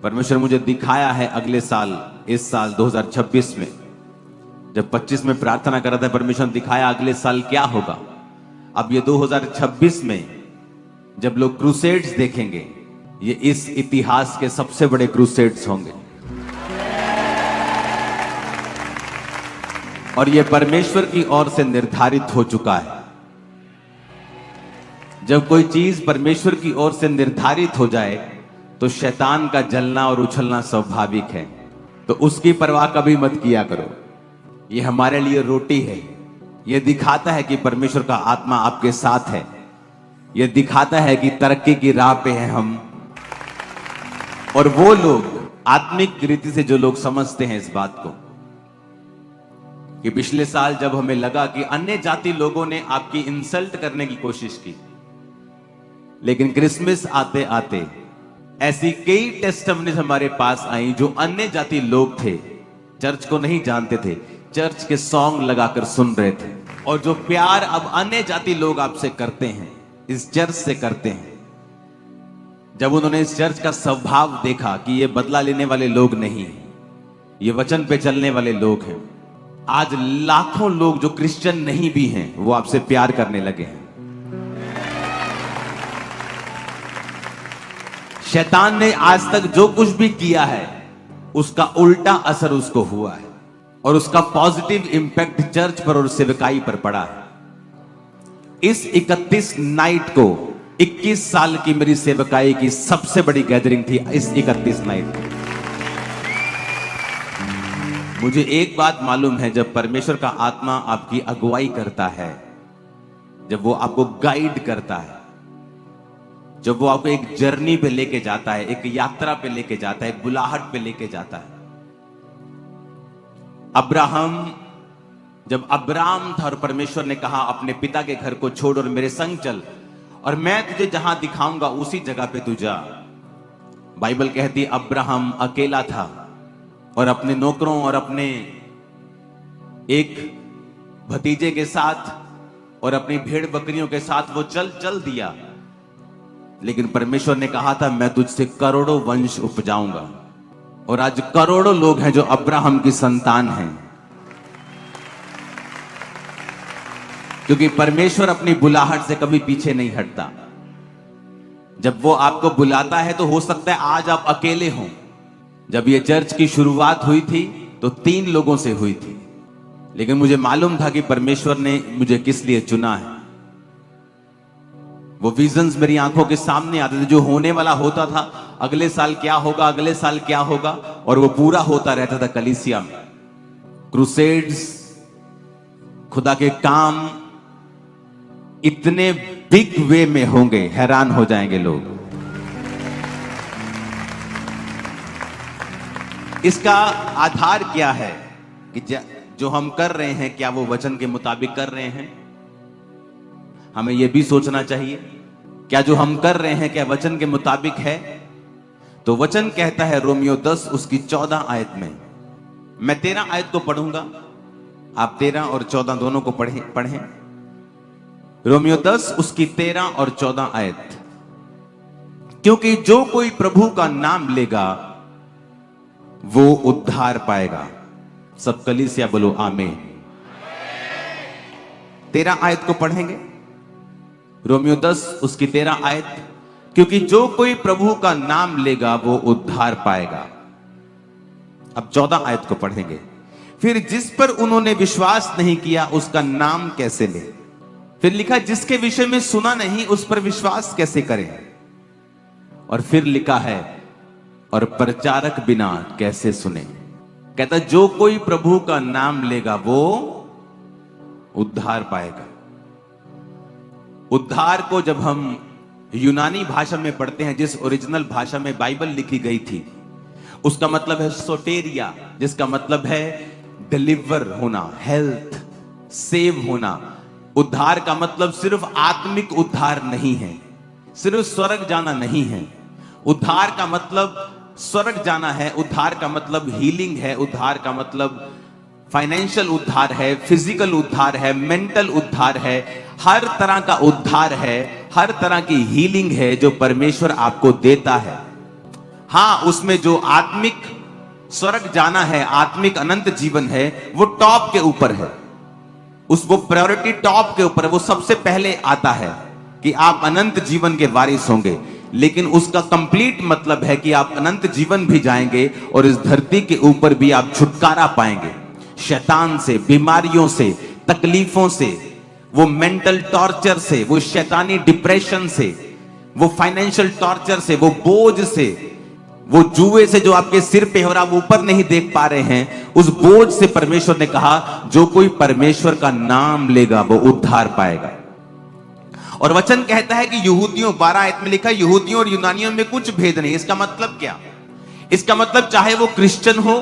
परमेश्वर मुझे दिखाया है अगले साल, इस साल 2026 में, जब 25 में प्रार्थना कर रहा था, परमेश्वर ने दिखाया अगले साल क्या होगा। अब ये 2026 में जब लोग क्रूसेड्स देखेंगे, ये इस इतिहास के सबसे बड़े क्रूसेड्स होंगे। और ये परमेश्वर की ओर से निर्धारित हो चुका है। जब कोई चीज परमेश्वर की ओर से निर्धारित हो जाए तो शैतान का जलना और उछलना स्वाभाविक है। तो उसकी परवाह कभी मत किया करो। ये हमारे लिए रोटी है। ये दिखाता है कि परमेश्वर का आत्मा आपके साथ है। ये दिखाता है कि तरक्की की राह पे हैं हम। और वो लोग आत्मिक रीति से जो लोग समझते हैं इस बात को कि पिछले साल जब हमें लगा कि अन्य जाति लोगों ने आपकी इंसल्ट करने की कोशिश की, लेकिन क्रिसमस आते आते ऐसी कई टेस्टिमनीज हमारे पास आई जो अन्य जाति लोग थे, चर्च को नहीं जानते थे, चर्च के सॉन्ग लगाकर सुन रहे थे। और जो प्यार अब अन्य जाति लोग आपसे करते हैं, इस चर्च से करते हैं, जब उन्होंने इस चर्च का स्वभाव देखा कि ये बदला लेने वाले लोग नहीं, ये वचन पे चलने वाले लोग हैं, आज लाखों लोग जो क्रिश्चियन नहीं भी हैं वो आपसे प्यार करने लगे हैं। शैतान ने आज तक जो कुछ भी किया है उसका उल्टा असर उसको हुआ है और उसका पॉजिटिव इंपैक्ट चर्च पर और सेवकाई पर पड़ा है। इस 31 नाइट को 21 साल की मेरी सेवकाई की सबसे बड़ी गैदरिंग थी। इस 31 नाइट को मुझे एक बात मालूम है, जब परमेश्वर का आत्मा आपकी अगुवाई करता है, जब वो आपको गाइड करता है, जब वो आपको एक जर्नी पे लेके जाता है, एक यात्रा पे लेके जाता है, एक बुलाहट पे लेके जाता है। जब अब्राहम था और परमेश्वर ने कहा अपने पिता के घर को छोड़ और मेरे संग चल और मैं तुझे जहां दिखाऊंगा उसी जगह पे तू जा। बाइबल कहती अब्राहम अकेला था और अपने नौकरों और अपने एक भतीजे के साथ और अपनी भेड़ बकरियों के साथ वो चल दिया। लेकिन परमेश्वर ने कहा था मैं तुझसे करोड़ों वंश उपजाऊंगा। और आज करोड़ों लोग हैं जो अब्राहम की संतान हैं, क्योंकि परमेश्वर अपनी बुलाहट से कभी पीछे नहीं हटता। जब वो आपको बुलाता है तो हो सकता है आज आप अकेले हों। जब ये चर्च की शुरुआत हुई थी तो 3 लोगों से हुई थी, लेकिन मुझे मालूम था कि परमेश्वर ने मुझे किस लिए चुना है। वो विजन्स मेरी आंखों के सामने आते थे, जो होने वाला होता था, अगले साल क्या होगा, अगले साल क्या होगा, और वो पूरा होता रहता था। कलीसिया में क्रूसेड्स, खुदा के काम इतने बिग वे में होंगे, हैरान हो जाएंगे लोग। इसका आधार क्या है कि जो हम कर रहे हैं क्या वो वचन के मुताबिक कर रहे हैं? हमें यह भी सोचना चाहिए, क्या जो हम कर रहे हैं क्या वचन के मुताबिक है? तो वचन कहता है रोमियो 10 उसकी 14 आयत में, मैं 13 आयत को पढ़ूंगा, आप 13 और 14 दोनों को पढ़ें। रोमियो 10 उसकी 13 और 14 आयत। क्योंकि जो कोई प्रभु का नाम लेगा वो उद्धार पाएगा। सब कलीसिया बोलो आमीन। 13 आयत को पढ़ेंगे, रोमियो 10 उसकी 13 आयत। क्योंकि जो कोई प्रभु का नाम लेगा वो उद्धार पाएगा। अब 14 आयत को पढ़ेंगे, फिर जिस पर उन्होंने विश्वास नहीं किया उसका नाम कैसे ले? फिर लिखा जिसके विषय में सुना नहीं उस पर विश्वास कैसे करें? और फिर लिखा है और प्रचारक बिना कैसे सुने? कहता जो कोई प्रभु का नाम लेगा वो उद्धार पाएगा। उद्धार को जब हम यूनानी भाषा में पढ़ते हैं, जिस ओरिजिनल भाषा में बाइबल लिखी गई थी, उसका मतलब है सोटेरिया, जिसका मतलब है डिलीवर होना, हेल्थ, सेव होना। उद्धार का मतलब सिर्फ आत्मिक उद्धार नहीं है, सिर्फ स्वर्ग जाना नहीं है। उद्धार का मतलब स्वर्ग जाना है, उद्धार का मतलब हीलिंग है, उद्धार का मतलब फाइनेंशियल उद्धार है, फिजिकल उद्धार है, मेंटल उद्धार है, हर तरह का उद्धार है, हर तरह की हीलिंग है जो परमेश्वर आपको देता है। हाँ, उसमें जो आत्मिक स्वर्ग जाना है, आत्मिक अनंत जीवन है, वो टॉप के ऊपर है, वो प्रायोरिटी टॉप के ऊपर है, वो सबसे पहले आता है कि आप अनंत जीवन के वारिस होंगे। लेकिन उसका कंप्लीट मतलब है कि आप अनंत जीवन भी जाएंगे और इस धरती के ऊपर भी आप छुटकारा पाएंगे शैतान से, बीमारियों से, तकलीफों से, वो मेंटल टॉर्चर से, वो शैतानी डिप्रेशन से, वो फाइनेंशियल टॉर्चर से, वो बोझ से, वो जुए से जो आपके सिर पे हो रहा वो ऊपर नहीं देख पा रहे हैं, उस बोझ से परमेश्वर ने कहा जो कोई परमेश्वर का नाम लेगा वो उद्धार पाएगा। और वचन कहता है कि यहूदियों, 12 आयत में लिखा, यहूदियों और यूनानियों में कुछ भेद नहीं। इसका मतलब क्या? इसका मतलब चाहे वो क्रिश्चियन हो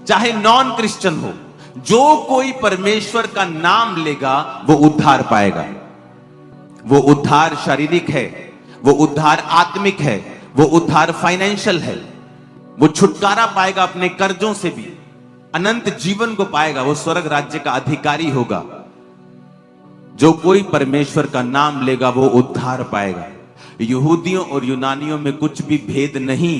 चाहे नॉन क्रिश्चियन हो, जो कोई परमेश्वर का नाम लेगा वो उद्धार पाएगा। वो उद्धार शारीरिक है, वो उद्धार आत्मिक है, वो उद्धार फाइनेंशियल है, वो छुटकारा पाएगा अपने कर्जों से भी, अनंत जीवन को पाएगा, वो स्वर्ग राज्य का अधिकारी होगा। जो कोई परमेश्वर का नाम लेगा वो उद्धार पाएगा। यहूदियों और यूनानियों में कुछ भी भेद नहीं।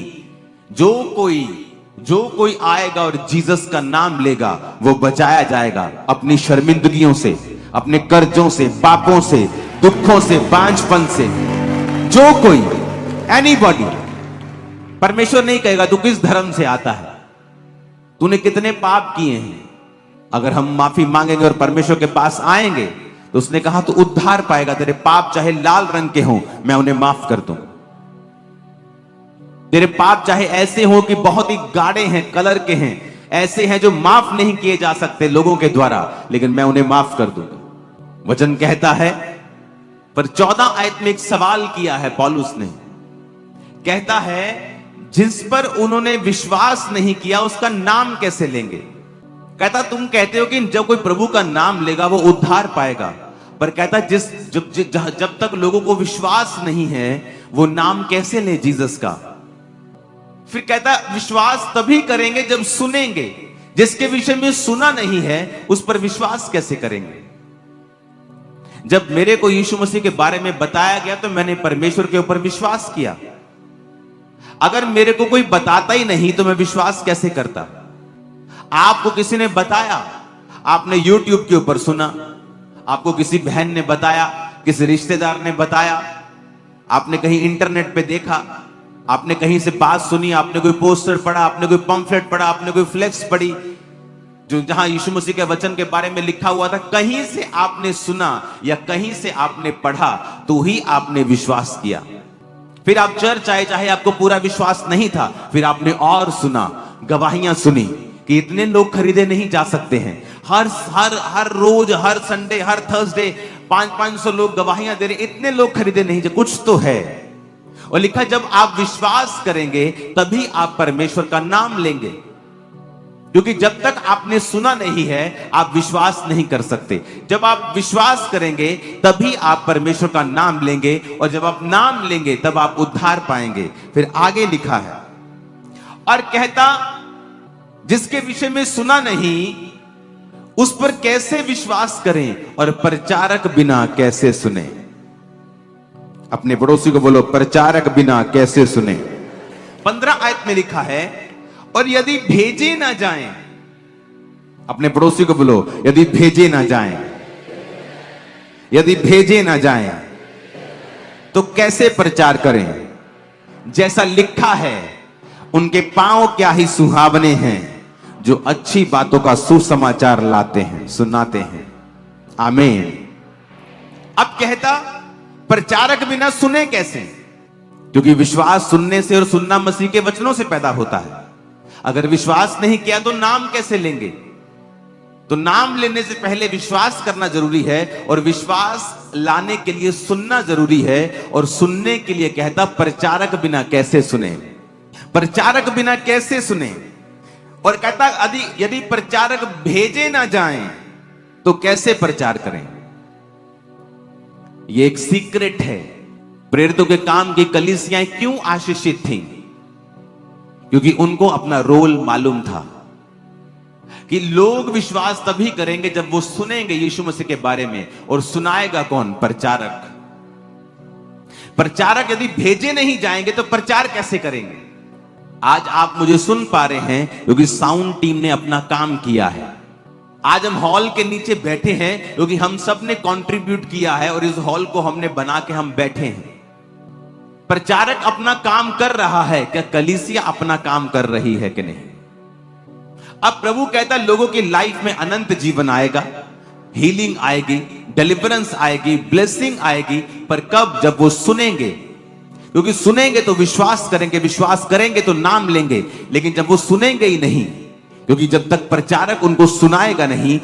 जो कोई आएगा और जीसस का नाम लेगा वो बचाया जाएगा अपनी शर्मिंदगियों से, अपने कर्जों से, पापों से, दुखों से, बांझपन से। जो कोई, एनीबॉडी। परमेश्वर नहीं कहेगा तू किस धर्म से आता है, तूने कितने पाप किए हैं। अगर हम माफी मांगेंगे और परमेश्वर के पास आएंगे तो उसने कहा तू उद्धार पाएगा। तेरे पाप चाहे लाल रंग के हों, मैं उन्हें माफ कर दूं। तेरे पाप चाहे ऐसे हो कि बहुत ही गाढ़े हैं, कलर के हैं, ऐसे हैं जो माफ नहीं किए जा सकते लोगों के द्वारा, लेकिन मैं उन्हें माफ कर दूंगा। वचन कहता है, पर 14 आयत में एक सवाल किया है पौलुस ने। कहता है जिस पर उन्होंने विश्वास नहीं किया उसका नाम कैसे लेंगे। कहता तुम कहते हो कि जब कोई प्रभु का नाम लेगा वो उद्धार पाएगा, पर कहता जब तक लोगों को विश्वास नहीं है वो नाम कैसे ले जीसस का। फिर कहता विश्वास तभी करेंगे जब सुनेंगे। जिसके विषय में सुना नहीं है उस पर विश्वास कैसे करेंगे। जब मेरे को यीशु मसीह के बारे में बताया गया तो मैंने परमेश्वर के ऊपर विश्वास किया। अगर मेरे को कोई बताता ही नहीं तो मैं विश्वास कैसे करता। आपको किसी ने बताया, आपने YouTube के ऊपर सुना, आपको किसी बहन ने बताया, किसी रिश्तेदार ने बताया, आपने कहीं इंटरनेट पे देखा, आपने कहीं से बात सुनी, आपने कोई पोस्टर पढ़ा, आपने कोई पंफलेट पढ़ा, आपने कोई फ्लेक्स पढ़ी जो जहां यीशु मसीह के वचन के बारे में लिखा हुआ था, कहीं से आपने सुना या कहीं से आपने पढ़ा तो ही आपने विश्वास किया। फिर आप चर्च आए, चाहे आपको पूरा विश्वास नहीं था, फिर आपने और सुना, गवाहियां सुनी कि इतने लोग खरीदे नहीं जा सकते हैं। हर रोज, हर संडे, हर थर्सडे 500 लोग गवाहियां दे रहे, इतने लोग खरीदे नहीं जा, कुछ तो है। और लिखा जब आप विश्वास करेंगे तभी आप परमेश्वर का नाम लेंगे, क्योंकि जब तक आपने सुना नहीं है आप विश्वास नहीं कर सकते। जब आप विश्वास करेंगे तभी आप परमेश्वर का नाम लेंगे, और जब आप नाम लेंगे तब आप उद्धार पाएंगे। फिर आगे लिखा है, और कहता जिसके विषय में सुना नहीं उस पर कैसे विश्वास करें, और प्रचारक बिना कैसे सुने। अपने पड़ोसी को बोलो, प्रचारक बिना कैसे सुने। 15 आयत में लिखा है, और यदि भेजे ना जाएं, अपने पड़ोसी को बोलो, यदि भेजे ना जाएं, यदि भेजे ना जाएं तो कैसे प्रचार करें। जैसा लिखा है, उनके पांव क्या ही सुहावने हैं जो अच्छी बातों का सुसमाचार लाते हैं, सुनाते हैं। आमीन। अब कहता प्रचारक बिना सुने कैसे, क्योंकि विश्वास सुनने से और सुनना मसीह के वचनों से पैदा होता है। अगर विश्वास नहीं किया तो नाम कैसे लेंगे। तो नाम लेने से पहले विश्वास करना जरूरी है, और विश्वास लाने के लिए सुनना जरूरी है, और सुनने के लिए कहता प्रचारक बिना कैसे सुने। प्रचारक बिना कैसे सुने। और कहता यदि प्रचारक भेजे ना जाएं तो कैसे प्रचार करें। यह एक सीक्रेट है। प्रेरितों के काम की कलीसियां क्यों आशीषित थीं? क्योंकि उनको अपना रोल मालूम था कि लोग विश्वास तभी करेंगे जब वो सुनेंगे यीशु मसीह के बारे में। और सुनाएगा कौन? प्रचारक। प्रचारक यदि भेजे नहीं जाएंगे तो प्रचार कैसे करेंगे। आज आप मुझे सुन पा रहे हैं क्योंकि साउंड टीम ने अपना काम किया है। आज हम हॉल के नीचे बैठे हैं क्योंकि हम सब ने कंट्रीब्यूट किया है और इस हॉल को हमने बना के हम बैठे हैं। प्रचारक अपना काम कर रहा है, क्या कलीसिया अपना काम कर रही है कि नहीं? अब प्रभु कहता है लोगों की लाइफ में अनंत जीवन आएगा, हीलिंग आएगी, डिलीवरेंस आएगी, ब्लेसिंग आएगी, पर कब? जब वो सुनेंगे। क्योंकि सुनेंगे तो विश्वास करेंगे, विश्वास करेंगे तो नाम लेंगे। लेकिन जब वो सुनेंगे ही नहीं, क्योंकि जब तक प्रचारक उनको सुनाएगा नहीं,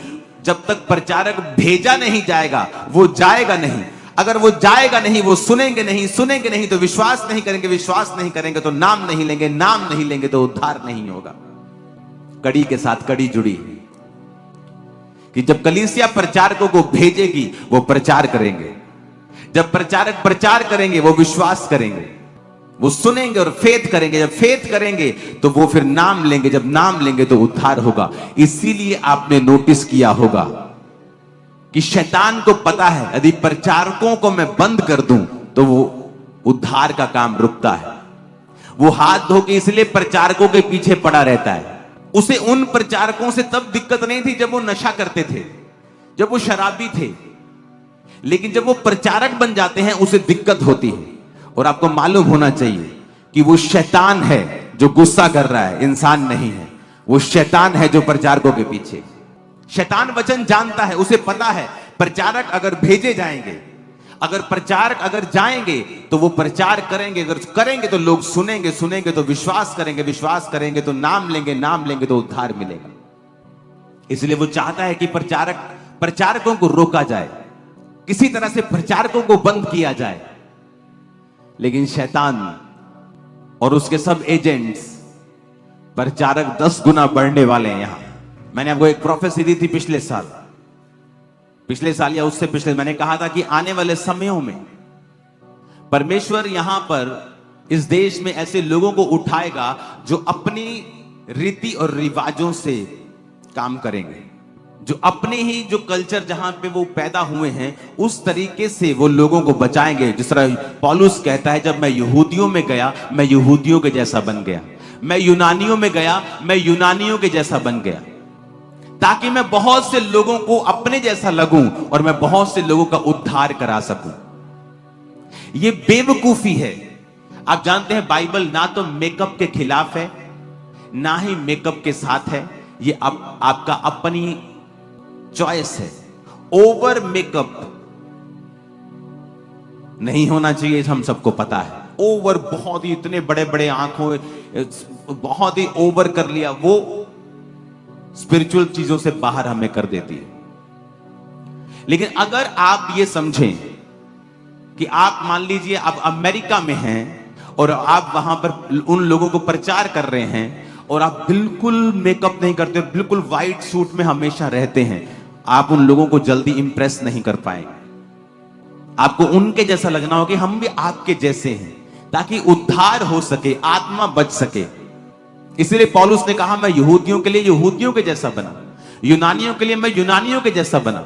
जब तक प्रचारक भेजा नहीं जाएगा, वो जाएगा नहीं। अगर वो जाएगा नहीं, वो सुनेंगे नहीं, सुनेंगे नहीं तो विश्वास नहीं करेंगे, विश्वास नहीं करेंगे तो नाम नहीं लेंगे, नाम नहीं लेंगे तो उद्धार नहीं होगा। कड़ी के साथ कड़ी जुड़ी कि जब कलीसिया प्रचारकों को भेजेगी वो प्रचार करेंगे, जब प्रचारक प्रचार करेंगे वो विश्वास करेंगे, वो सुनेंगे और फेथ करेंगे, जब फेथ करेंगे तो वो फिर नाम लेंगे, जब नाम लेंगे तो उद्धार होगा। इसीलिए आपने नोटिस किया होगा कि शैतान को पता है यदि प्रचारकों को मैं बंद कर दूं तो वो उद्धार का काम रुकता है। वो हाथ धो के इसलिए प्रचारकों के पीछे पड़ा रहता है। उसे उन प्रचारकों से तब दिक्कत नहीं थी जब वो नशा करते थे, जब वो शराबी थे, लेकिन जब वो प्रचारक बन जाते हैं उसे दिक्कत होती है। और आपको मालूम होना चाहिए कि वो शैतान है जो गुस्सा कर रहा है, इंसान नहीं है। वो शैतान है जो प्रचारकों के पीछे। शैतान वचन जानता है, उसे पता है प्रचारक अगर भेजे जाएंगे, अगर प्रचारक अगर जाएंगे तो वो प्रचार करेंगे, अगर करेंगे तो लोग सुनेंगे, सुनेंगे तो विश्वास करेंगे, विश्वास करेंगे तो नाम लेंगे, नाम लेंगे तो उद्धार मिलेगा। इसलिए वो चाहता है कि प्रचारकों को रोका जाए, किसी तरह से प्रचारकों को बंद किया जाए। लेकिन शैतान और उसके सब एजेंट्स, प्रचारक 10 गुना बढ़ने वाले हैं। यहां मैंने आपको एक प्रोफेसी दी थी पिछले साल या उससे पिछले, मैंने कहा था कि आने वाले समयों में परमेश्वर यहां पर इस देश में ऐसे लोगों को उठाएगा जो अपनी रीति और रिवाजों से काम करेंगे, जो अपने ही जो कल्चर जहां पे वो पैदा हुए हैं उस तरीके से वो लोगों को बचाएंगे। जिस तरह पौलुस कहता है, जब मैं यहूदियों में गया मैं यहूदियों के जैसा बन गया, मैं यूनानियों में गया मैं यूनानियों के जैसा बन गया, ताकि मैं बहुत से लोगों को अपने जैसा लगूं और मैं बहुत से लोगों का उद्धार करा सकूं। यह बेवकूफी है। आप जानते हैं बाइबल ना तो मेकअप के खिलाफ है ना ही मेकअप के साथ है। यह आपका अपनी चॉइस है। ओवर मेकअप नहीं होना चाहिए, हम सबको पता है। ओवर बहुत ही इतने बड़े बड़े आंखों बहुत ही ओवर कर लिया, वो स्पिरिचुअल चीजों से बाहर हमें कर देती है। लेकिन अगर आप ये समझें कि आप मान लीजिए आप अमेरिका में हैं और आप वहां पर उन लोगों को प्रचार कर रहे हैं और आप बिल्कुल मेकअप नहीं करते, बिल्कुल व्हाइट सूट में हमेशा रहते हैं, आप उन लोगों को जल्दी इंप्रेस नहीं कर पाएंगे। आपको उनके जैसा लगना होगा कि हम भी आपके जैसे हैं, ताकि उद्धार हो सके, आत्मा बच सके। इसलिए पौलुस ने कहा मैं यहूदियों के लिए यहूदियों के जैसा बना, यूनानियों के लिए मैं यूनानियों के जैसा बना।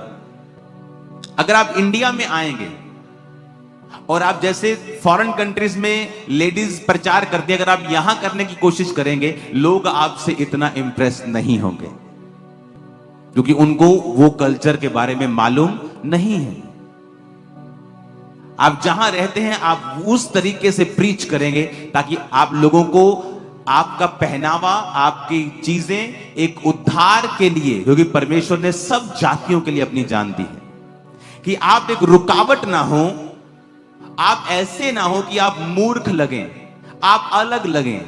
अगर आप इंडिया में आएंगे और आप जैसे फॉरेन कंट्रीज में लेडीज प्रचार करती है, अगर आप यहां करने की कोशिश करेंगे, लोग आपसे इतना इंप्रेस नहीं होंगे, क्योंकि उनको वो कल्चर के बारे में मालूम नहीं है। आप जहां रहते हैं आप उस तरीके से प्रीच करेंगे ताकि आप लोगों को आपका पहनावा, आपकी चीजें एक उद्धार के लिए, क्योंकि परमेश्वर ने सब जातियों के लिए अपनी जान दी है, कि आप एक रुकावट ना हो, आप ऐसे ना हो कि आप मूर्ख लगें, आप अलग लगें,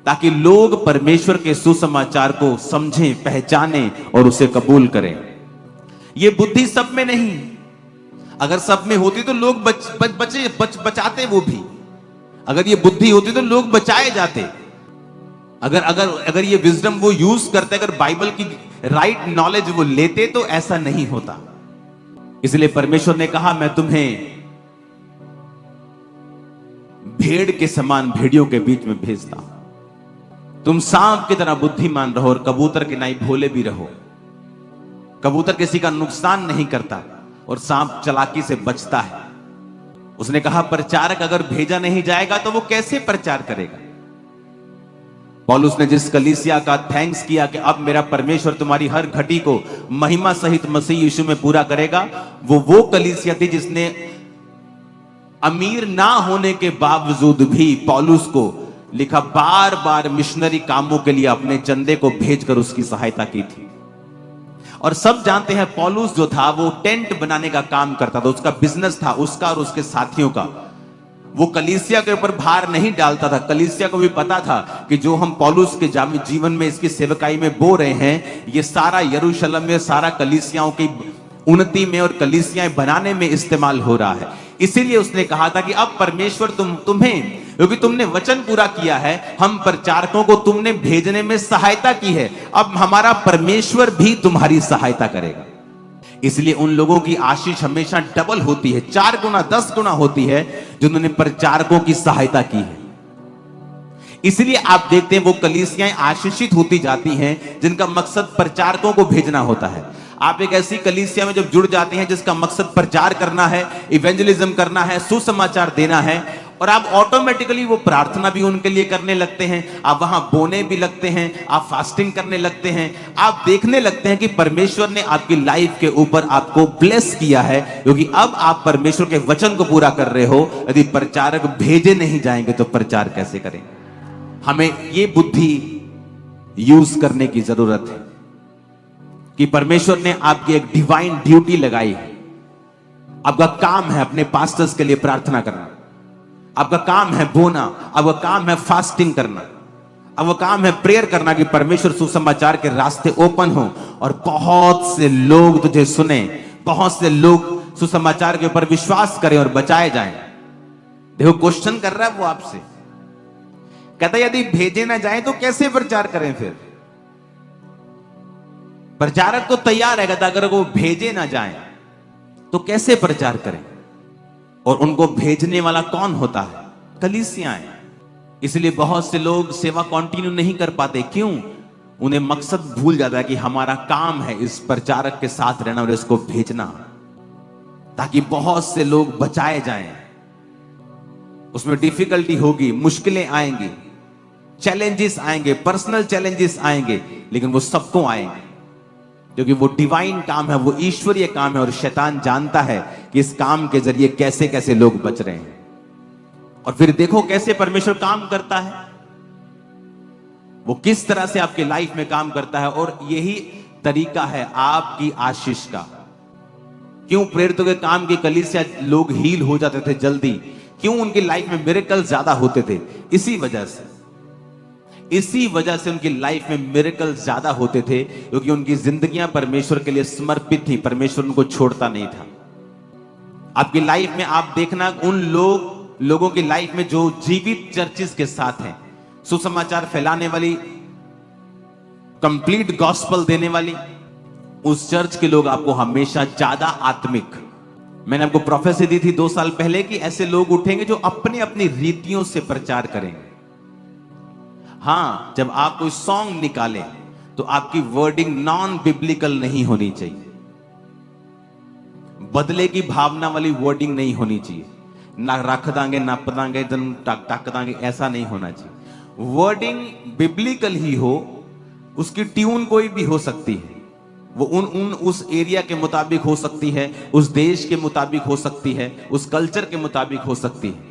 ताकि लोग परमेश्वर के सुसमाचार को समझें, पहचानें और उसे कबूल करें। यह बुद्धि सब में नहीं। अगर सब में होती तो लोग बचाते, वो भी अगर ये बुद्धि होती तो लोग बचाए जाते। अगर ये विजडम वो यूज करते, अगर बाइबल की राइट नॉलेज वो लेते तो ऐसा नहीं होता। इसलिए परमेश्वर ने कहा मैं तुम्हें भेड़ के समान भेड़ियों के बीच में भेजता हूं। तुम सांप की तरह बुद्धिमान रहो और कबूतर के नाई भोले भी रहो। कबूतर किसी का नुकसान नहीं करता और सांप चालाकी से बचता है। उसने कहा प्रचारक अगर भेजा नहीं जाएगा तो वो कैसे प्रचार करेगा? पौलुस ने जिस कलीसिया का थैंक्स किया कि अब मेरा परमेश्वर तुम्हारी हर घटी को महिमा सहित मसीह यीशु में पूरा करेगा, वो कलीसिया थी जिसने अमीर ना होने के बावजूद भी पौलुस को लिखा बार बार मिशनरी कामों के लिए अपने चंदे को भेजकर उसकी सहायता की थी। और सब जानते हैं पौलुस जो था वो टेंट बनाने का काम करता था, उसका बिजनेस था, उसका और उसके साथियों का। वो कलीसिया के ऊपर भार नहीं डालता था। कलीसिया को भी पता था कि जो हम पौलुस के जीवन में इसकी सेवकाई में बो रहे हैं, ये सारा यरूशलेम में सारा कलीसियाओं की उन्नति में और कलीसियाएं बनाने में इस्तेमाल हो रहा है। इसीलिए उसने कहा था कि अब परमेश्वर तुम्हें, क्योंकि तुमने वचन पूरा किया है, हम प्रचारकों को तुमने भेजने में सहायता की है, अब हमारा परमेश्वर भी तुम्हारी सहायता करेगा। इसलिए उन लोगों की आशीष हमेशा डबल होती है, 4 गुना 10 गुना होती है जिन्होंने प्रचारकों की सहायता की है। इसलिए आप देखते हैं वो कलीसियाएं आशीषित होती जाती हैं जिनका मकसद प्रचारकों को भेजना होता है। आप एक ऐसी कलीसिया में जब जुड़ जाते हैं जिसका मकसद प्रचार करना है, इवेंजलिज्म करना है, सुसमाचार देना है, और आप ऑटोमेटिकली वो प्रार्थना भी उनके लिए करने लगते हैं, आप वहां बोने भी लगते हैं, आप फास्टिंग करने लगते हैं, आप देखने लगते हैं कि परमेश्वर ने आपकी लाइफ के ऊपर आपको ब्लेस किया है, क्योंकि अब आप परमेश्वर के वचन को पूरा कर रहे हो। यदि प्रचारक भेजे नहीं जाएंगे तो प्रचार कैसे करें? हमें ये बुद्धि यूज करने की जरूरत है कि परमेश्वर ने आपकी एक डिवाइन ड्यूटी लगाई है। आपका काम है अपने पास्टर्स के लिए प्रार्थना करना, आपका काम है बोना, आपका काम है फास्टिंग करना, आपका काम है प्रेयर करना कि परमेश्वर सुसमाचार के रास्ते ओपन हो और बहुत से लोग तुझे सुने, बहुत से लोग सुसमाचार के ऊपर विश्वास करें और बचाए जाएं। देखो क्वेश्चन कर रहा है वो आपसे, कहता है यदि भेजे ना जाए तो कैसे प्रचार करें? फिर प्रचारक तो तैयार है, कहता अगर वो भेजे ना जाए तो कैसे प्रचार करें? और उनको भेजने वाला कौन होता है? कलीसियाएं। इसलिए बहुत से लोग सेवा कंटिन्यू नहीं कर पाते। क्यों? उन्हें मकसद भूल जाता है कि हमारा काम है इस प्रचारक के साथ रहना और इसको भेजना, ताकि बहुत से लोग बचाए जाएं। उसमें डिफिकल्टी होगी, मुश्किलें आएंगी, चैलेंजेस आएंगे, पर्सनल चैलेंजेस आएंगे, लेकिन वो सबको आएंगे क्योंकि वो डिवाइन काम है, वो ईश्वरीय काम है और शैतान जानता है कि इस काम के जरिए कैसे कैसे लोग बच रहे हैं। और फिर देखो कैसे परमेश्वर काम करता है, वो किस तरह से आपके लाइफ में काम करता है। और यही तरीका है आपकी आशीष का। क्यों प्रेरितों के काम की कलीसिया लोग हील हो जाते थे जल्दी? क्यों उनकी लाइफ में मिरेकल ज्यादा होते थे? इसी वजह से उनकी लाइफ में मिरेकल ज्यादा होते थे, क्योंकि उनकी जिंदगियां परमेश्वर के लिए समर्पित थी, परमेश्वर उनको छोड़ता नहीं था। आपकी लाइफ में आप देखना उन लोगों की लाइफ में जो जीवित चर्चिस के साथ हैं, सुसमाचार फैलाने वाली, कंप्लीट गॉस्पल देने वाली, उस चर्च के लोग आपको हमेशा ज्यादा आत्मिक। मैंने आपको प्रोफेसी दी थी 2 साल पहले कि ऐसे लोग उठेंगे जो अपनी अपनी रीतियों से प्रचार करेंगे। हां, जब आप कोई सॉन्ग निकालें तो आपकी वर्डिंग नॉन बिब्लिकल नहीं होनी चाहिए, बदले की भावना वाली वर्डिंग नहीं होनी चाहिए। ना रख दांगे, ना पदांगे, टक दांगे, ऐसा नहीं होना चाहिए। वर्डिंग बिब्लिकल ही हो, उसकी ट्यून कोई भी हो सकती है, वो उस एरिया के मुताबिक हो सकती है, उस देश के मुताबिक हो सकती है, उस कल्चर के मुताबिक हो सकती है,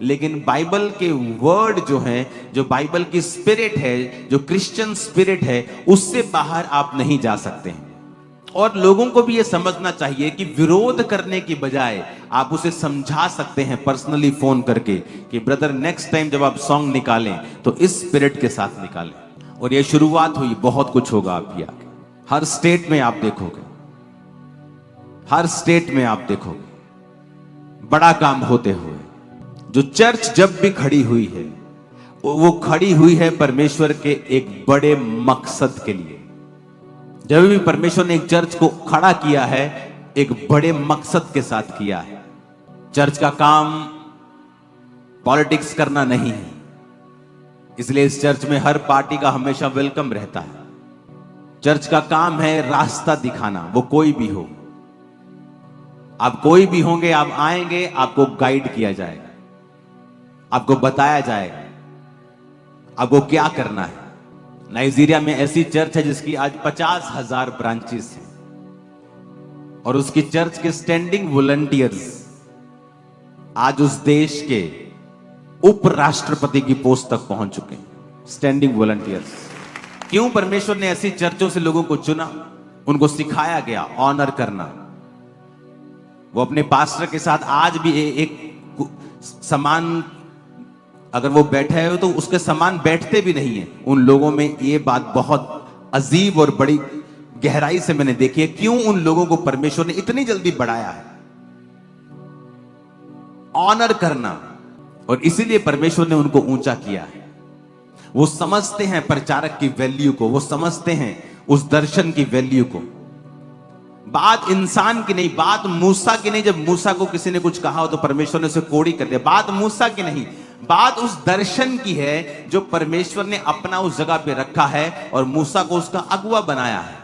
लेकिन बाइबल के वर्ड जो है, जो बाइबल की स्पिरिट है, जो क्रिश्चियन स्पिरिट है, उससे बाहर आप नहीं जा सकते हैं। और लोगों को भी यह समझना चाहिए कि विरोध करने की बजाय आप उसे समझा सकते हैं पर्सनली फोन करके कि ब्रदर नेक्स्ट टाइम जब आप सॉन्ग निकालें तो इस स्पिरिट के साथ निकालें। और ये शुरुआत हुई, बहुत कुछ होगा आप आगे। हर स्टेट में आप देखोगे, हर स्टेट में आप देखोगे बड़ा काम होते हुए। जो चर्च जब भी खड़ी हुई है, वो खड़ी हुई है परमेश्वर के एक बड़े मकसद के लिए। जब भी परमेश्वर ने एक चर्च को खड़ा किया है, एक बड़े मकसद के साथ किया है। चर्च का काम पॉलिटिक्स करना नहीं है, इसलिए इस चर्च में हर पार्टी का हमेशा वेलकम रहता है। चर्च का काम है रास्ता दिखाना, वो कोई भी हो, आप कोई भी होंगे, आप आएंगे, आपको गाइड किया जाएगा, आपको बताया जाएगा। अब वो क्या करना है? नाइजीरिया में ऐसी चर्च है जिसकी आज 50,000 ब्रांचेस हैं और उसकी चर्च के स्टैंडिंग वॉलंटियर्स आज उस देश के उपराष्ट्रपति की पोस्ट तक पहुंच चुके हैं। Standing volunteers. क्यों परमेश्वर ने ऐसी चर्चों से लोगों को चुना? उनको सिखाया गया ऑनर करना। वो अपने पास्टर के साथ आज भी एक समान, अगर वो बैठे हो तो उसके समान बैठते भी नहीं है। उन लोगों में ये बात बहुत अजीब और बड़ी गहराई से मैंने देखी है। क्यों उन लोगों को परमेश्वर ने इतनी जल्दी बढ़ाया है? ऑनर करना। और इसीलिए परमेश्वर ने उनको ऊंचा किया है। वो समझते हैं प्रचारक की वैल्यू को, वो समझते हैं उस दर्शन की वैल्यू को। बात इंसान की नहीं, बात मूसा की नहीं। जब मूसा को किसी ने कुछ कहा हो तो परमेश्वर ने उसे कोड़ी कर दिया। बात मूसा की नहीं, बात उस दर्शन की है जो परमेश्वर ने अपना उस जगह पे रखा है और मूसा को उसका अगुवा बनाया है।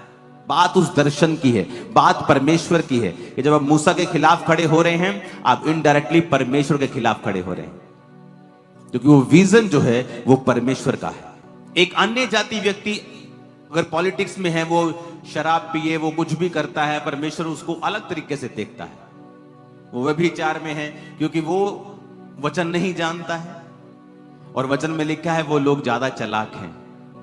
बात उस दर्शन की है, बात परमेश्वर की है कि जब आप मूसा के खिलाफ खड़े हो रहे हैं, आप इनडायरेक्टली परमेश्वर के खिलाफ खड़े हो रहे हैं, क्योंकि वो विजन जो है वो परमेश्वर का है। एक अन्य जाति व्यक्ति अगर पॉलिटिक्स में है, वो शराब पिए, वो कुछ भी करता है, परमेश्वर उसको अलग तरीके से देखता है। वो व्यभिचार में है क्योंकि वो वचन नहीं जानता है। और वचन में लिखा है वो लोग ज्यादा चालाक हैं,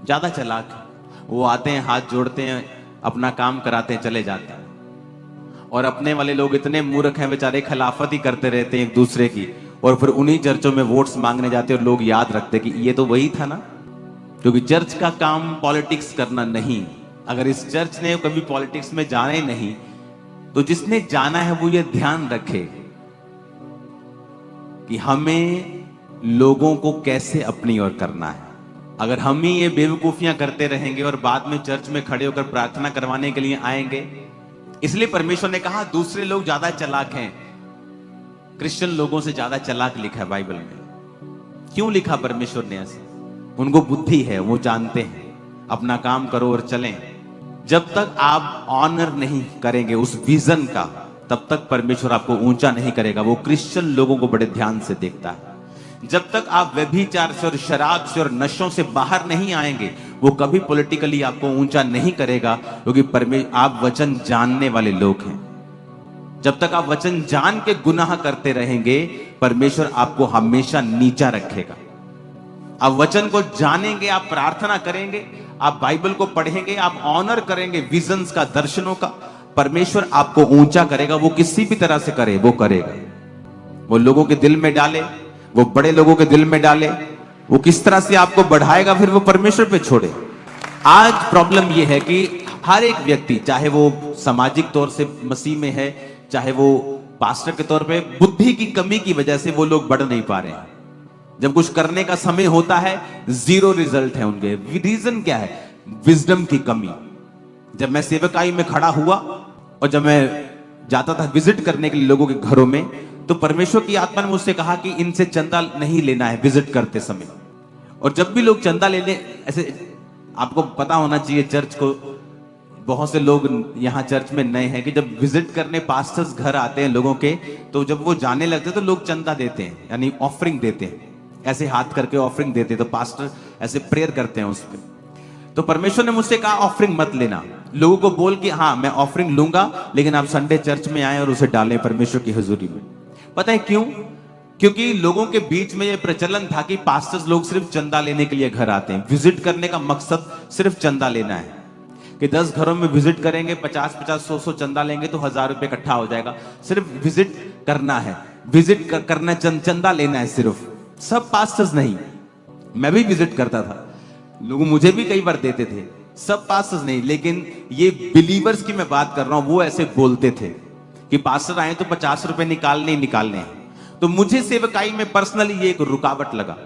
ज्यादा चालाक हैं। वो आते हैं, हाथ जोड़ते हैं, अपना काम कराते हैं, चले जाते हैं। और अपने वाले लोग इतने मूर्ख हैं बेचारे, खिलाफत ही करते रहते हैं एक दूसरे की। और फिर उन्हीं चर्चों में वोट्स मांगने जाते हैं और लोग याद रखते कि ये तो वही था ना। क्योंकि चर्च का काम पॉलिटिक्स करना नहीं। अगर इस चर्च ने कभी पॉलिटिक्स में जाना ही नहीं, तो जिसने जाना है वो ये ध्यान रखे कि हमें लोगों को कैसे अपनी ओर करना है। अगर हम ही ये बेवकूफियां करते रहेंगे और बाद में चर्च में खड़े होकर प्रार्थना करवाने के लिए आएंगे, इसलिए परमेश्वर ने कहा दूसरे लोग ज्यादा चालाक हैं। क्रिश्चियन लोगों से ज्यादा चालाक लिखा है बाइबल में। क्यों लिखा परमेश्वर ने ऐसे? उनको बुद्धि है, वो जानते हैं अपना काम करो और चलें। जब तक आप ऑनर नहीं करेंगे उस विजन का, तब तक परमेश्वर आपको ऊंचा नहीं करेगा। वो क्रिश्चियन लोगों को बड़े ध्यान से देखता है। जब तक आप व्यभिचार से और शराब से और नशों से बाहर नहीं आएंगे, वो कभी पॉलिटिकली आपको ऊंचा नहीं करेगा, क्योंकि आप वचन जानने वाले लोग हैं। जब तक आप वचन जान के गुनाह करते रहेंगे, परमेश्वर आपको हमेशा नीचा रखेगा। आप वचन को जानेंगे, आप प्रार्थना करेंगे, आप बाइबल को पढ़ेंगे, आप ऑनर करेंगे विजन्स का, दर्शनों का, परमेश्वर आपको ऊंचा करेगा। वो किसी भी तरह से करे, वो करेगा। वो लोगों के दिल में डाले, वो बड़े लोगों के दिल में डाले, वो किस तरह से आपको बढ़ाएगा फिर वो परमेश्वर पे छोड़े। आज प्रॉब्लम ये है कि हर एक व्यक्ति, चाहे वो सामाजिक तौर से मसीह में है, चाहे वो पास्टर के तौर पे, बुद्धि की कमी की वजह से वो लोग बढ़ नहीं पा रहे हैं। जब कुछ करने का समय होता है, जीरो रिजल्ट है उनके। रीजन क्या है? विजडम की कमी। जब मैं सेवकाई में खड़ा हुआ और जब मैं जाता था विजिट करने के लिए लोगों के घरों में, तो परमेश्वर की आत्मा ने मुझसे कहा कि इनसे चंदा नहीं लेना है विजिट करते समय। और जब भी लोग चंदा लेने, ऐसे आपको पता होना चाहिए चर्च को, बहुत से लोग यहाँ चर्च में नए हैं कि जब विजिट करने पास्टर्स घर आते हैं लोगों के, तो जब वो जाने लगते हैं तो लोग चंदा देते हैं, यानी ऑफरिंग देते हैं, ऐसे हाथ करके ऑफरिंग देते हैं। तो पास्टर ऐसे प्रेयर करते हैं उस पर। तो परमेश्वर ने मुझसे कहा ऑफरिंग मत लेना। लोगों को बोल कि हाँ मैं ऑफरिंग लूंगा, लेकिन आप संडे चर्च में आए और उसे डालें परमेश्वर की हुजूरी में। पता है क्यों? क्योंकि लोगों के बीच में यह प्रचलन था कि पास्टर्स लोग सिर्फ चंदा लेने के लिए घर आते हैं। विजिट करने का मकसद सिर्फ चंदा लेना है कि 10 घरों में विजिट करेंगे, 50-50, 100-100 चंदा लेंगे तो 1000 रुपए इकट्ठा हो जाएगा। सिर्फ विजिट करना है, विजिट करना, चंदा लेना है सिर्फ। सब पास्टर्स नहीं, मैं भी विजिट करता था, लोग मुझे भी कई बार देते थे। सब पास्टर्स नहीं, लेकिन ये बिलीवर्स की मैं बात कर रहा हूं, वो ऐसे बोलते थे कि पास्टर आए तो 50 रुपए निकालने ही निकालने हैं। तो मुझे सेवकाई में पर्सनली ये एक रुकावट लगा।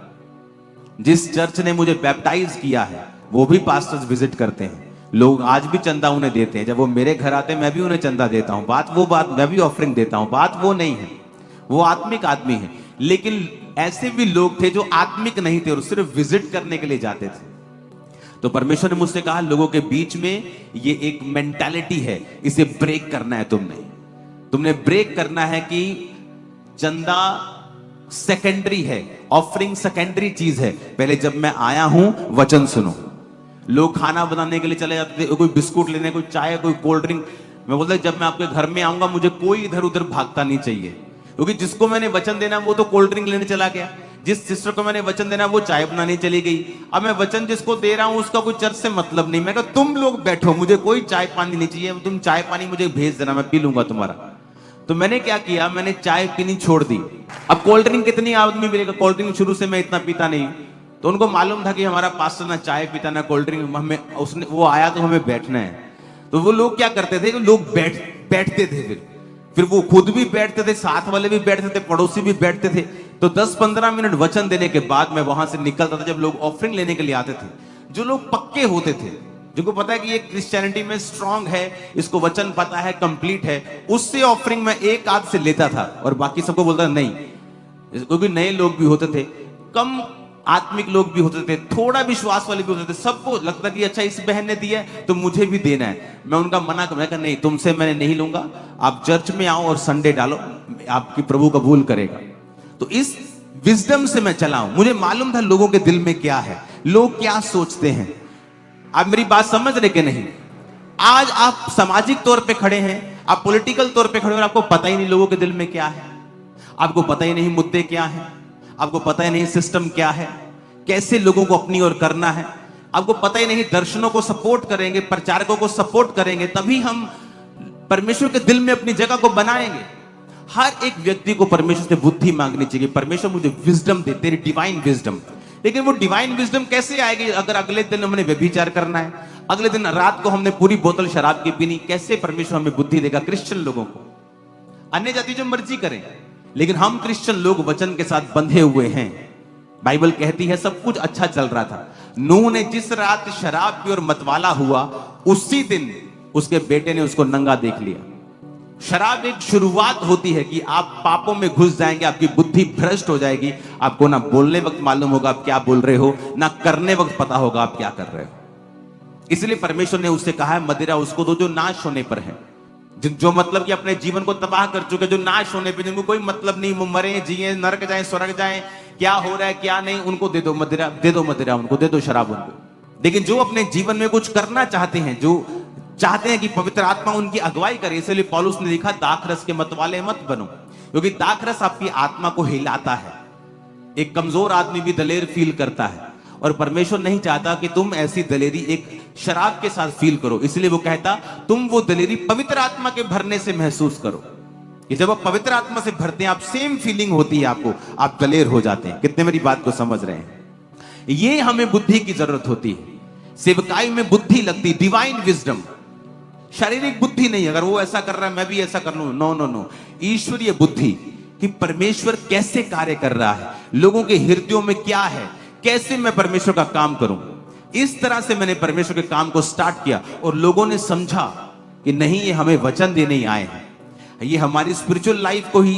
जिस चर्च ने मुझे बैप्टाइज किया है वो भी पास्टर्स विजिट करते हैं, लोग आज भी चंदा उन्हें देते हैं। जब वो मेरे घर आते हैं मैं भी उन्हें चंदा देता हूं। बात मैं भी ऑफरिंग देता हूं। बात वो नहीं है, वो आत्मिक आदमी है। लेकिन ऐसे भी लोग थे जो आत्मिक नहीं थे और सिर्फ विजिट करने के लिए जाते थे। तो परमेश्वर ने मुझसे कहा लोगों के बीच में ये एक मेंटालिटी है, इसे ब्रेक करना है। तुमने ब्रेक करना है कि चंदा सेकेंडरी है, ऑफरिंग सेकेंडरी चीज है। पहले जब मैं आया हूं वचन सुनो। लोग खाना बनाने के लिए चले जाते थे, कोई बिस्कुट लेने, कोई चाय, कोई कोल्ड ड्रिंक। मैं बोलता जब मैं आपके घर में आऊंगा मुझे कोई इधर उधर भागता नहीं चाहिए, क्योंकि जिसको मैंने वचन देना वो तो कोल्ड ड्रिंक लेने चला गया, जिस सिस्टर को मैंने वचन देना वो चाय बनाने चली गई। अब मैं वचन जिसको दे रहा हूं उसका कोई चर्च से मतलब नहीं। मैं कहा तुम लोग बैठो, मुझे कोई चाय पानी नहीं चाहिए, तुम चाय पानी मुझे भेज देना, मैं पी लूंगा तुम्हारा। तो मैंने क्या किया, मैंने चाय पीनी छोड़ दी। अब कोल्ड ड्रिंक कितनी आदमी पिएगा, कोल्ड ड्रिंक शुरू से मैं इतना पीता नहीं, तो उनको मालूम था कि हमारा पास्टर ना चाय पीता ना कोल्ड ड्रिंक, हमें उसने वो आया तो हमें बैठना है। तो वो लोग क्या करते थे, लोग बैठते थे, फिर वो खुद भी बैठते थे, साथ वाले भी बैठते थे, पड़ोसी भी बैठते थे। तो 10-15 मिनट वचन देने के बाद मैं वहां से निकलता था। जब लोग ऑफरिंग लेने के लिए आते थे, जो लोग पक्के होते थे, जिनको पता है कि ये क्रिश्चियनिटी में स्ट्रांग है, इसको वचन पता है, कंप्लीट है, उससे ऑफरिंग में एक आध से लेता था और बाकी सबको बोलता नहीं। क्योंकि नए लोग भी होते थे, कम आत्मिक लोग भी होते थे, थोड़ा विश्वास वाले भी होते थे, सबको लगता कि अच्छा इस बहन ने दिया है तो मुझे भी देना है। मैं उनका मना कर नहीं, तुमसे मैंने नहीं लूंगा, आप चर्च में आओ और संडे डालो, आपकी प्रभु कबूल करेगा। तो इस विजडम से मैं चला हूं। मुझे मालूम था लोगों के दिल में क्या है, लोग क्या सोचते हैं। आप मेरी बात समझ रहे कि नहीं? आज आप सामाजिक तौर पे खड़े हैं, आप पॉलिटिकल तौर पे खड़े हैं और आपको पता ही नहीं लोगों के दिल में क्या है, आपको पता ही नहीं मुद्दे क्या हैं, आपको पता ही नहीं सिस्टम क्या है, कैसे लोगों को अपनी ओर करना है, आपको पता ही नहीं। दर्शनों को सपोर्ट करेंगे, प्रचारकों को सपोर्ट करेंगे, तभी हम परमेश्वर के दिल में अपनी जगह को बनाएंगे। हर एक व्यक्ति को परमेश्वर से बुद्धि मांगनी चाहिए, परमेश्वर मुझे विजडम दे, तेरी डिवाइन विजडम। लेकिन वो डिवाइन विजडम कैसे आएगी अगर अगले दिन हमने व्यभिचार करना है, अगले दिन रात को हमने पूरी बोतल शराब की पीनी, कैसे परमेश्वर हमें बुद्धि देगा? क्रिश्चियन लोगों को, अन्य जाति जो मर्जी करें, लेकिन हम क्रिश्चियन लोग वचन के साथ बंधे हुए हैं। बाइबल कहती है सब कुछ अच्छा चल रहा था। नूह ने जिस रात शराब पी और मतवाला हुआ, उसी दिन उसके बेटे ने उसको नंगा देख लिया। शराब एक शुरुआत होती है कि आप पापों में घुस जाएंगे, आपकी बुद्धि भ्रष्ट हो जाएगी, आपको ना बोलने वक्त मालूम होगा आप क्या बोल रहे हो, ना करने वक्त पता होगा आप क्या कर रहे हो। इसलिए परमेश्वर ने उससे कहा है मदिरा उसको दो जो नाश होने पर है, जो मतलब कि अपने जीवन को तबाह कर चुके, जो नाश होने पे, जिनको कोई मतलब नहीं, वो मरे जिए, नरक जाए स्वर्ग जाए, क्या हो रहा है क्या नहीं, उनको दे दो मदिरा, दे दो मदिरा, उनको दे दो शराब उनको। लेकिन जो अपने जीवन में कुछ करना चाहते हैं, जो चाहते हैं कि पवित्र आत्मा उनकी अगुवाई करे, इसलिए पौलुस ने लिखा दाखरस के मतवाले मत बनो, क्योंकि दाखरस आपकी आत्मा को हिलाता है। एक कमजोर आदमी भी दलेर फील करता है, और परमेश्वर नहीं चाहता कि तुम ऐसी दलेरी एक शराब के साथ फील करो। इसलिए वो कहता तुम वो दलेरी पवित्र आत्मा के भरने से महसूस करो, कि जब आप पवित्र आत्मा से भरते हैं, आप सेम फीलिंग होती है आपको, आप दलेर हो जाते हैं। कितने मेरी बात को समझ रहे हैं? ये हमें बुद्धि की जरूरत होती है, सेवकाई में बुद्धि लगती, डिवाइन विजडम, शारीरिक बुद्धि नहीं। अगर वो ऐसा कर रहा है मैं भी ऐसा कर लूं, नो नो नो, ईश्वरीय बुद्धि कि परमेश्वर कैसे कार्य कर रहा है, लोगों के हृदयों में क्या है, कैसे मैं परमेश्वर का काम करूं। इस तरह से मैंने परमेश्वर के काम को स्टार्ट किया, और लोगों ने समझा कि नहीं ये हमें वचन देने ही आए हैं, ये हमारी स्पिरिचुअल लाइफ को ही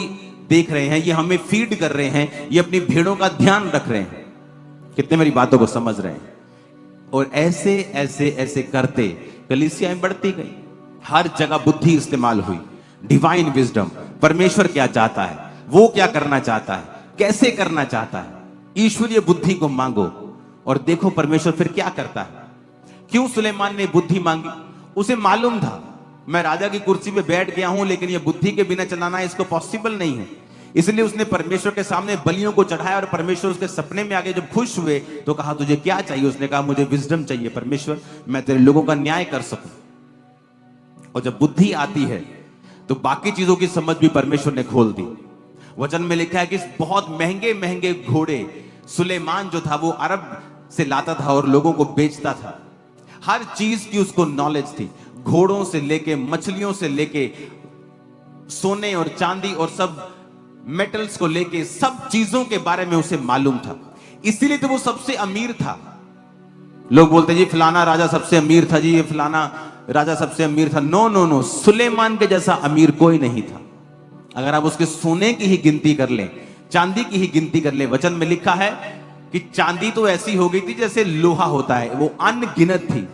देख रहे हैं, ये हमें फीड कर रहे हैं, ये अपनी भेड़ों का ध्यान रख रहे हैं। कितने मेरी बातों को समझ रहे हैं? और ऐसे ऐसे ऐसे करते कलीसियाएं बढ़ती गई, हर जगह बुद्धि इस्तेमाल हुई, डिवाइन विजडम। परमेश्वर क्या चाहता है, वो क्या करना चाहता है, कैसे करना चाहता है, ईश्वरीय बुद्धि को मांगो और देखो परमेश्वर फिर क्या करता है। क्यों सुलेमान ने बुद्धि मांगी? उसे मालूम था मैं राजा की कुर्सी पे बैठ गया हूं, लेकिन ये बुद्धि के बिना चलाना इसको पॉसिबल नहीं है। इसलिए उसने परमेश्वर के सामने बलियों को चढ़ाया, और परमेश्वर उसके सपने में आके जब खुश हुए तो कहा तुझे क्या चाहिए? उसने कहा मुझे विजडम चाहिए परमेश्वर, मैं तेरे लोगों का न्याय कर सकूं। और जब बुद्धि आती है तो बाकी चीजों की समझ भी परमेश्वर ने खोल दी। वचन में लिखा है कि बहुत महंगे महंगे घोड़े सुलेमान जो था वो अरब से लाता था और लोगों को बेचता था। हर चीज की उसको नॉलेज थी, घोड़ों से लेके, मछलियों से लेके, सोने और चांदी और सब मेटल्स को लेके, सब चीजों के बारे में उसे मालूम था। इसीलिए तो वो सबसे अमीर था। लोग बोलते जी फलाना राजा सबसे अमीर था, जी ये फलाना राजा सबसे अमीर था। नो नो नो, सुलेमान के जैसा अमीर कोई नहीं था। अगर आप उसके सोने की ही गिनती कर लें, चांदी की ही गिनती कर लें, वचन में लिखा है कि चांदी तो ऐसी हो गई थी जैसे लोहा होता है, वो अनगिनत थी।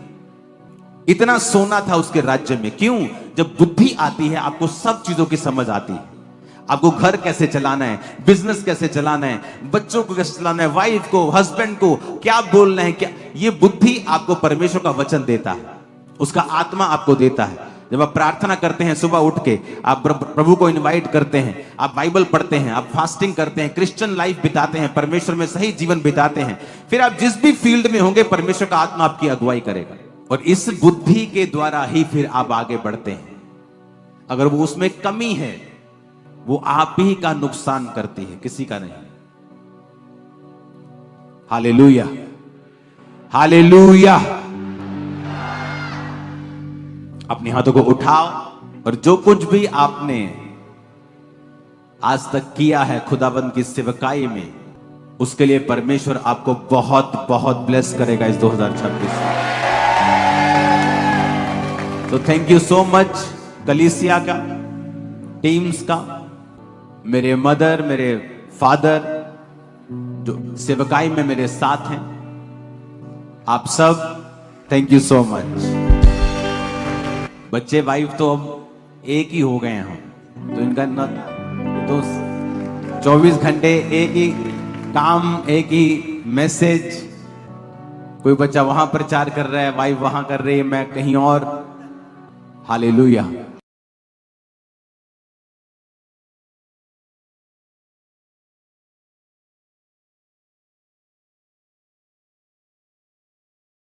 इतना सोना था उसके राज्य में। क्यों? जब बुद्धि आती है आपको सब चीजों की समझ आती है। आपको घर कैसे चलाना है, बिजनेस कैसे चलाना है, बच्चों को कैसे चलाना है, वाइफ को, हस्बैंड को क्या बोलना है, क्या, ये बुद्धि आपको परमेश्वर का वचन देता है, उसका आत्मा आपको देता है। जब आप प्रार्थना करते हैं सुबह उठ के, आप प्रभु को इनवाइट करते हैं, आप बाइबल पढ़ते हैं, आप फास्टिंग करते हैं, क्रिश्चियन लाइफ बिताते हैं, परमेश्वर में सही जीवन बिताते हैं, फिर आप जिस भी फील्ड में होंगे परमेश्वर का आत्मा आपकी अगुवाई करेगा। और इस बुद्धि के द्वारा ही फिर आप आगे बढ़ते हैं। अगर वो उसमें कमी है, वो आप ही का नुकसान करती है, किसी का नहीं। Hallelujah, hallelujah. अपने हाथों को उठाओ और जो कुछ भी आपने आज तक किया है खुदाबंद की सेवकाई में, उसके लिए परमेश्वर आपको बहुत बहुत ब्लेस करेगा इस 2026 में। तो थैंक यू सो मच कलीसिया का, टीम्स का, मेरे मदर, मेरे फादर जो सेवकाई में मेरे साथ हैं, आप सब थैंक यू सो मच। बच्चे वाइफ तो अब एक ही हो गए हैं हम, तो इनका न तो 24 घंटे एक ही काम, एक ही मैसेज। कोई बच्चा वहां प्रचार कर रहा है, वाइफ वहां कर रही है, मैं कहीं और। हालेलुया।